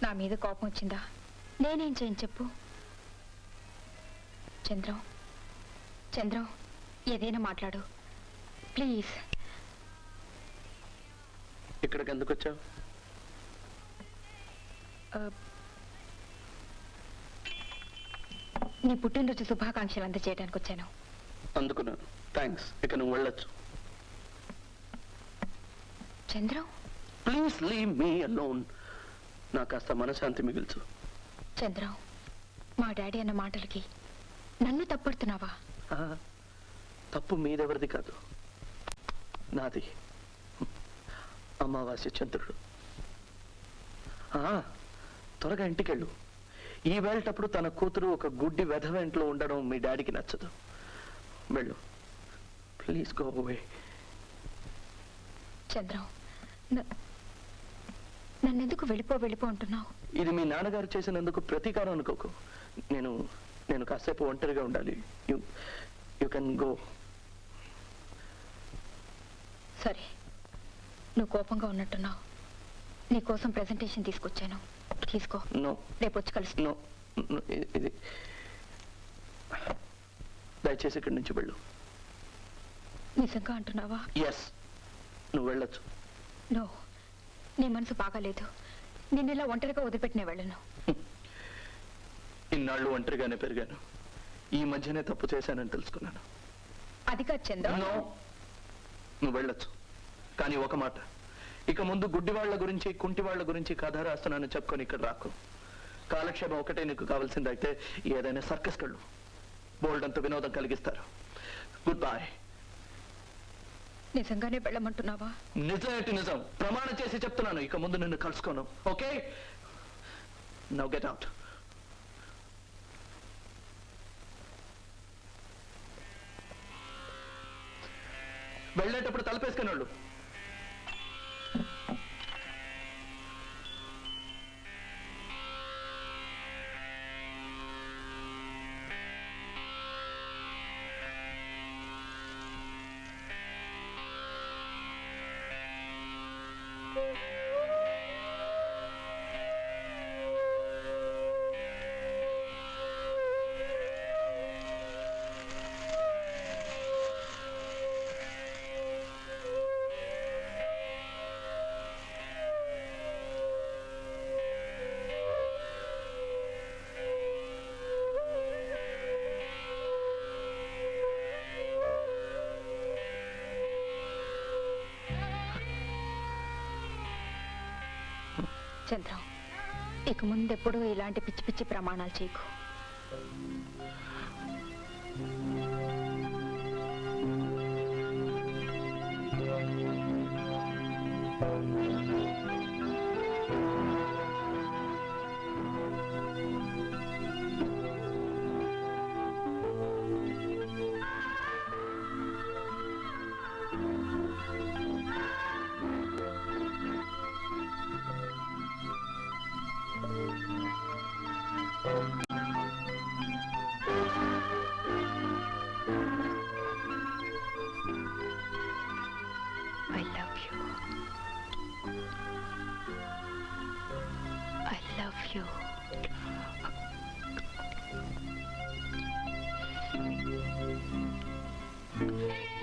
నా మీద కోపం వచ్చిందా? నేనేం చేయను చెప్పు. చంద్రం, చంద్రం, ఏదైనా మాట్లాడు ప్లీజ్. ఇక్కడికి ఎందుకు వచ్చావు? నీ పుట్టినరోజు శుభాకాంక్షలు అందజేయడానికి వచ్చాను. అందుకున్నాను, థ్యాంక్స్. ఇక నువ్వు వెళ్ళొచ్చు. Chandram, please leave me alone. నాకు కాస్త మనశాంతి మిగిల్చు. చంద్రం, మా డాడీ అన్న మాటలకి నన్ను తప్పడుతున్నావా? తప్పు మీదెవరిది కాదు, నాది. అమావాస్య చంద్రుడు. త్వరగా ఇంటికెళ్ళు. ఈ వేళటప్పుడు తన కూతురు ఒక గుడ్డి వెధవెంట్లో ఉండడం మీ డాడీకి నచ్చదు. వెళ్ళు, ప్లీజ్ గో అవే. చంద్రం, నన్నెందుకు వెళ్ళిపో అంటున్నావు? ఇది మీ నాన్నగారు చేసినందుకు ప్రతీకారం అనుకోకు. నేను కాసేపు ఒంటరిగా ఉండాలి. You can go. సరే, నువ్వు కోపంగా ఉన్నట్టున్నావు. నీ కోసం ప్రెజెంటేషన్ తీసుకొచ్చాను, తీసుకో. నో, రేపు వచ్చి కలుస్తా. నో, ఇది దయచేసి ఇక్కడి నుంచి వెళ్ళు. నిజంగా అంటున్నావా? ఎస్, నువ్వు వెళ్ళొచ్చు. నో, నీ మనసు బాగాలేదు. నేను ఇలా ఒంటరిగా వదిలిపెట్టినే వెళ్ళను. ఇన్నాళ్ళు ఒంటరిగానే పెరిగాను. ఈ మధ్యనే తప్పు చేశానని తెలుసుకున్నాను. అది కాదు చంద్ర. నో, నువ్వు వెళ్ళొచ్చు. కానీ ఒక మాట, ఇక ముందు గుడ్డి వాళ్ళ గురించి కుంటి వాళ్ళ గురించి కథ రాస్తున్నాను చెప్పుకొని ఇక్కడ రాకు. కాలక్షేపం ఒకటే నీకు కావాల్సిందైతే ఏదైనా సర్కస్ కళ్ళు బోల్డ్ అంత వినోదం కలిగిస్తారు. Good bye. నిజంగానే వెళ్ళమంటున్నావా? నిజమేంటి నిజం, ప్రమాణం చేసి చెప్తున్నాను. ఇక ముందు నిన్ను కలుసుకోను. Okay, now get out. వెళ్ళేటప్పుడు తలపేసుకుని వాళ్ళు. చంద్రం, ఇక ముందెప్పుడూ ఇలాంటి పిచ్చి పిచ్చి ప్రమాణాలు చేయకు. I love you. I love you.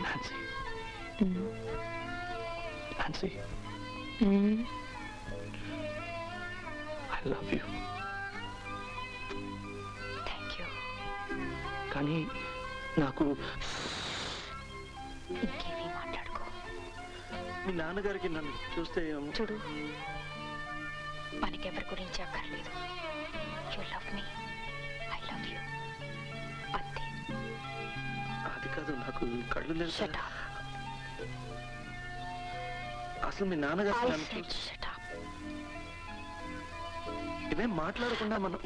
Nancy. Nancy. I love you. Thank you. కానీ నాకు ఇంకేమీ మాట్లాడుకో. మీ నాన్నగారికి నన్ను చూస్తే చూడు, మనకెవరి గురించి అక్కర్లేదు. You love me, I love you, అంతే. అది కాదు, నాకు కళ్ళు లేదు. Shut up. అసలు మీ నాన్నగారు I నన్ను said shut up. ఇవేం మాట్లాడకుండా మనం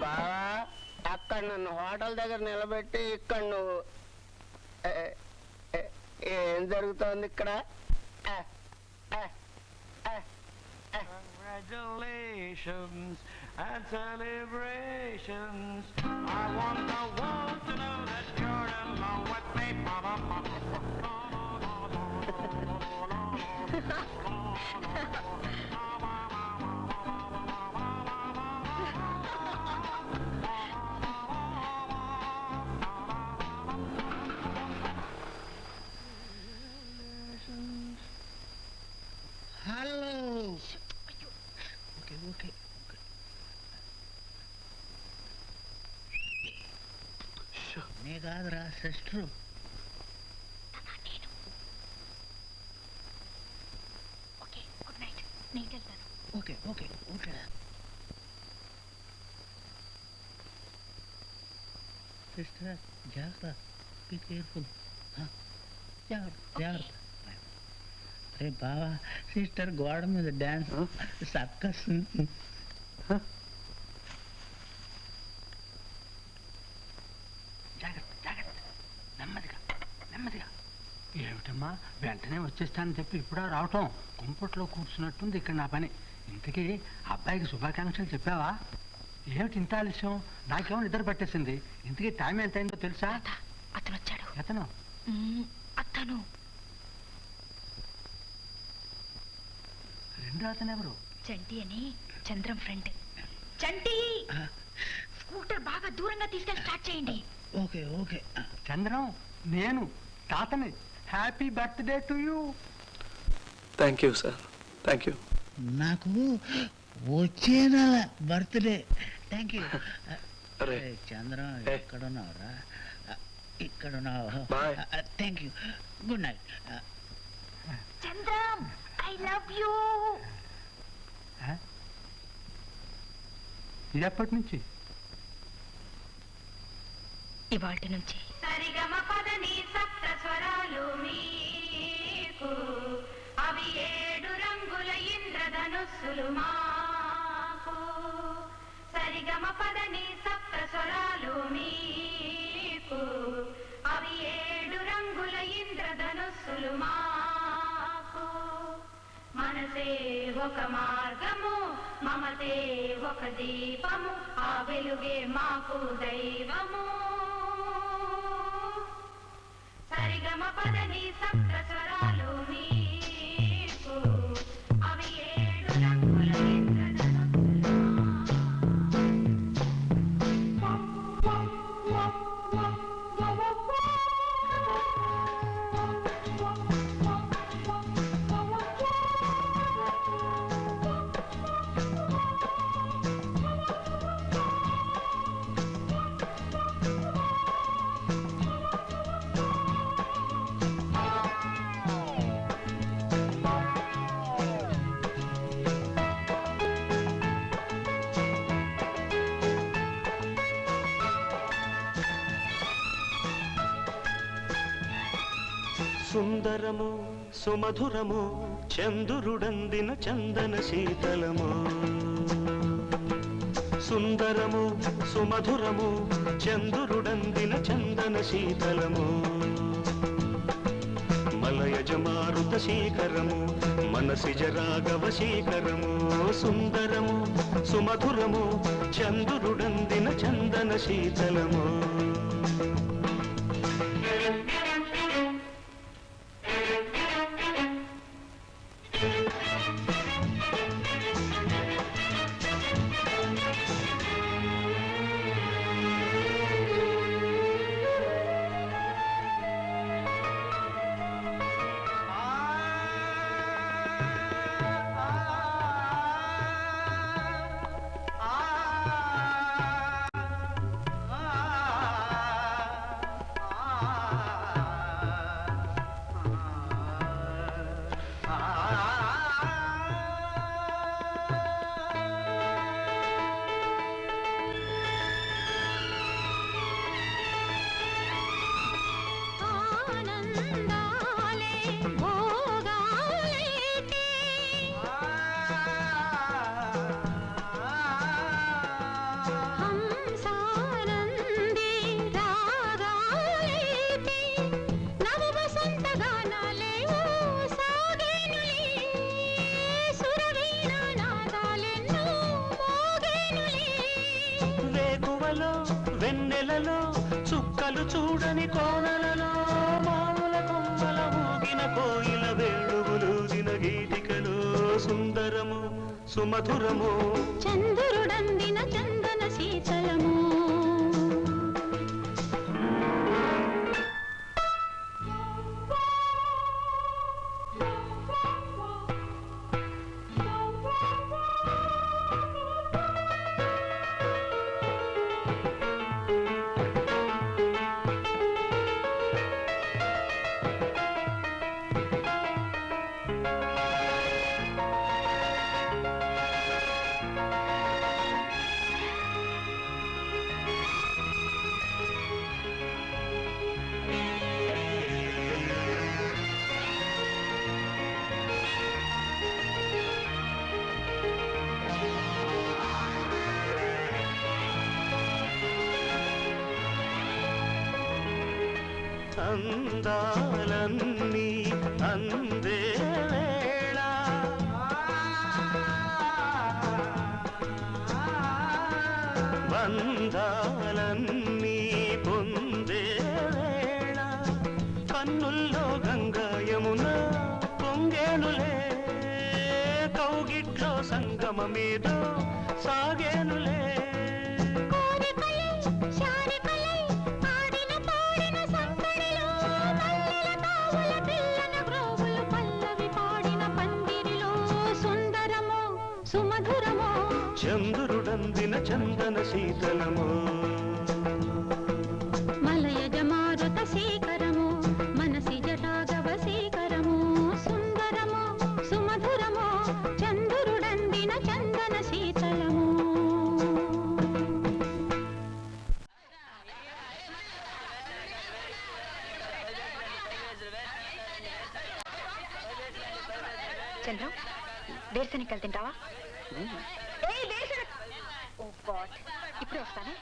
బావా, అక్కడ నన్ను హోటల్ దగ్గర నిలబెట్టి ఇక్కడ నువ్వు ఏం జరుగుతోంది ఇక్కడ? Congratulations and celebrations. I want the world to know that you're in love with me. Hello okay okay నే కాదురా సిస్టరు ఓకే గుడ్ నైట్ నేను వెళ్తాను. ఓకే ఓకే ఓకే సిస్టర్ జాగ్రత్త బీ కేర్ఫుల్ జాగ్రత్త జాగ్రత్త అరే బావా సిస్టర్ గోడ మీద డ్యాన్స్ సర్కస్ జాగ్రత్త జాగ్రత్త నెమ్మదిగా నెమ్మదిగా ఏమిటమ్మా వెంటనే వచ్చేస్తానని చెప్పి ఇప్పుడా రావటం కుంపట్లో కూర్చున్నట్టుంది ఇక్కడ నా పని. ఇంతకీ అబ్బాయికి శుభాకాంక్షలు చెప్పావా? ఏమిటి ఇంత ఆలస్యం? నాకేమో నిద్ర పట్టేసింది. ఇంతకీ టైం ఎంత అయిందో తెలుసా? అతను వచ్చాడు. అతను అతను రెండో అతను ఎవరు? చంటి అని చంద్రం ఫ్రెండ్. చంటి స్కూటర్ బాగా దూరంగా తీసుకెళ్ళి స్టార్ట్ చేయండి. ఓకే ఓకే చంద్రం నేను తాతని. Happy birthday to you. Thank you sir, thank you. నాకు వచ్చే నెల బర్త్డే. Thank you. అరే చంద్రం ఏ. ఎక్కడున్నావురా? ఇక్కడున్నావు. Bye. Thank you. Good night. Chandram I love you. ఇది ఎప్పటి నుంచి? ఇవాల్టి నుంచి. సరిగమ పదని సప్త స్వరాలు మీకు, అవి 7 రంగుల ఇంద్రధనుస్సులు మాకు. సరిగమ పదని సప్త స్వరాలు మీకు, అవి 7 రంగుల ఇంద్రధనుస్సులు మాకు. మనసే ఒక మార్గము, మమతే ఒక దీపము, ఆ వెలుగే మాకు దైవము. సరిగమ పదని సప్త స్వరాలు మీకు, అవి 7 రంగుల ఇంద్రధనుస్సులు సుందరము సుమధురము చందురుడందిన చందన శీతలము. సుందరము సుమధురము చందురుడందిన చందన శీతలము. మలయజ మారుత శీకరము మనసిజ రాఘవ శీకరము. సుందరము సుమధురము చందురుడందిన చందన శీతలము. కలు చూడని కోనలలో మామూల కొమ్మల ఊగిన కోయిల వేణువులూదిన గీతికలో సుందరము సుమధురము చంద్రుడందిన చందన శీతలము అందాలన్నీ అందే వేళ బంధాలన్నీ పొందే వేళ కన్నుల్లో గంగా యమున పొంగేనులే కౌగిట్లో సంగమమేదో సాగేనులే చంద్రుడందిన చందన శీతలము మలయజ మారుత శేఖరము మనసిజ రాఘవ శేఖరము సుందరము సుమధురము చంద్రుడందిన చందన శీతలము చంద్రం వేరుశనగలు తింటావా ఓ గాడ్ ఇప్పుడే వస్తానే